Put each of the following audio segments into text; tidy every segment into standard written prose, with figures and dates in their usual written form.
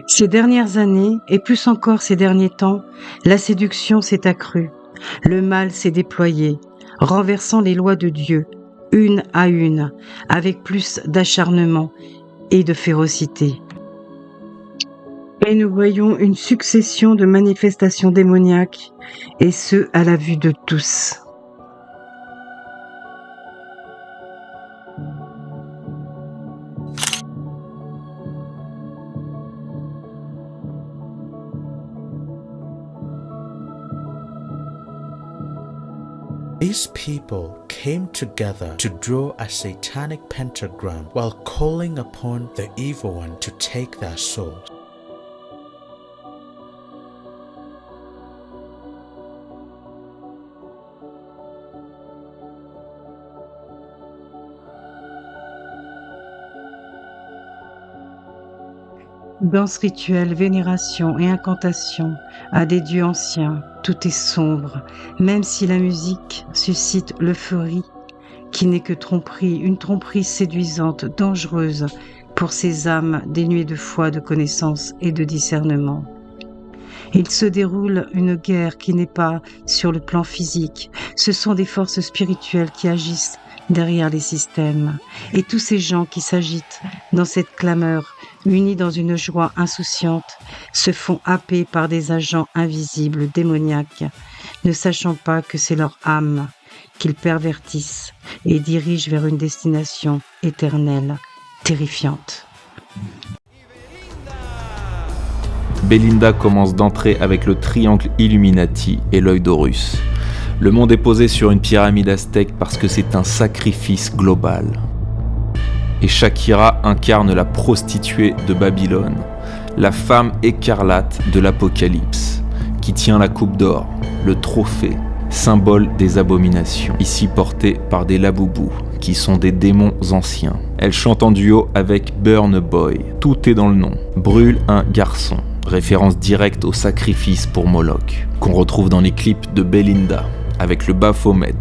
Ces dernières années, et plus encore ces derniers temps, la séduction s'est accrue. Le mal s'est déployé, renversant les lois de Dieu, une à une, avec plus d'acharnement et de férocité. Et nous voyons une succession de manifestations démoniaques, et ce, à la vue de tous. These people came together to draw a satanic pentagram while calling upon the evil one to take their souls. Danse rituelle, vénération et incantation à des dieux anciens, tout est sombre, même si la musique suscite l'euphorie, qui n'est que tromperie, une tromperie séduisante, dangereuse pour ces âmes dénuées de foi, de connaissance et de discernement. Il se déroule une guerre qui n'est pas sur le plan physique, ce sont des forces spirituelles qui agissent derrière les systèmes, et tous ces gens qui s'agitent dans cette clameur, unis dans une joie insouciante, se font happer par des agents invisibles, démoniaques, ne sachant pas que c'est leur âme qu'ils pervertissent et dirigent vers une destination éternelle, terrifiante. Belinda commence d'entrer avec le triangle Illuminati et l'œil d'Horus. Le monde est posé sur une pyramide aztèque parce que c'est un sacrifice global. Et Shakira incarne la prostituée de Babylone, la femme écarlate de l'Apocalypse, qui tient la coupe d'or, le trophée, symbole des abominations, ici porté par des laboubous, qui sont des démons anciens. Elle chante en duo avec Burna Boy, tout est dans le nom, brûle un garçon, référence directe au sacrifice pour Moloch, qu'on retrouve dans les clips de Belinda, avec le Baphomet,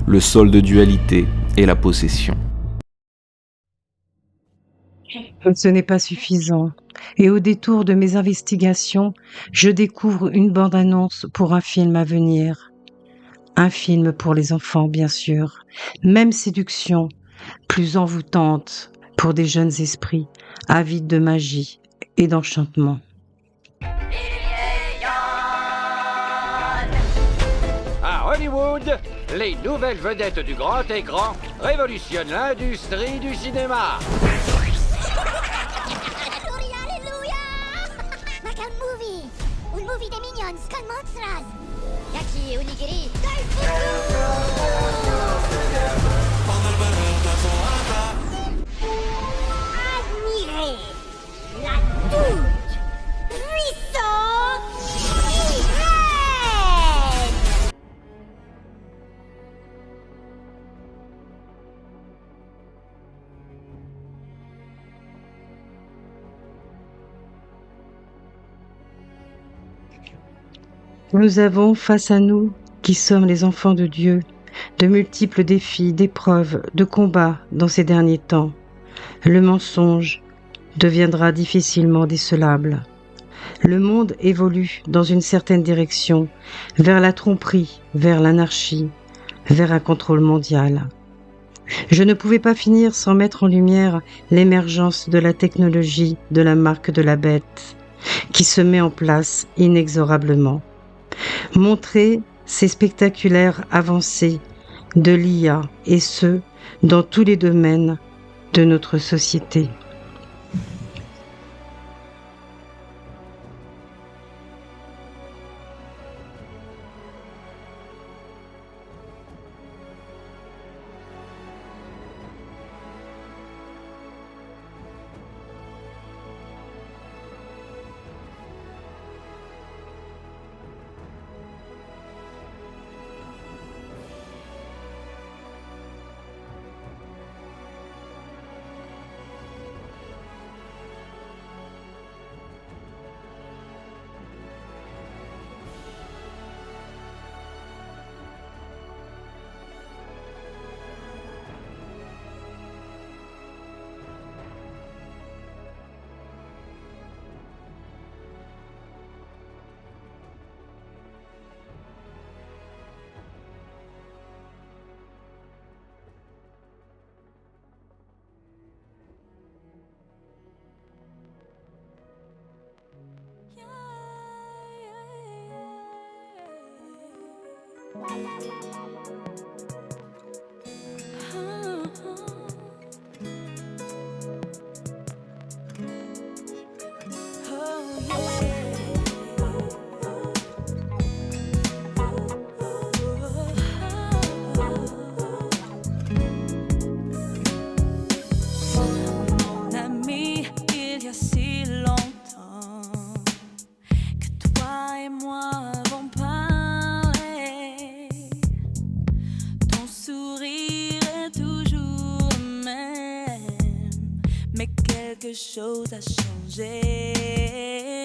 le sol de dualité et la possession. Ce n'est pas suffisant. Et au détour de mes investigations, je découvre une bande-annonce pour un film à venir. Un film pour les enfants, bien sûr. Même séduction, plus envoûtante pour des jeunes esprits, avides de magie et d'enchantement. À Hollywood, les nouvelles vedettes du grand écran révolutionnent l'industrie du cinéma. Un movie des Minions con monstras. Yaki et onigiri. Admirez la toute puissante sirène. Nous avons face à nous, qui sommes les enfants de Dieu, de multiples défis, d'épreuves, de combats dans ces derniers temps. Le mensonge deviendra difficilement décelable. Le monde évolue dans une certaine direction, vers la tromperie, vers l'anarchie, vers un contrôle mondial. Je ne pouvais pas finir sans mettre en lumière l'émergence de la technologie de la marque de la bête, qui se met en place inexorablement. Montrer ces spectaculaires avancées de l'IA, et ce, dans tous les domaines de notre société. Chose a changé.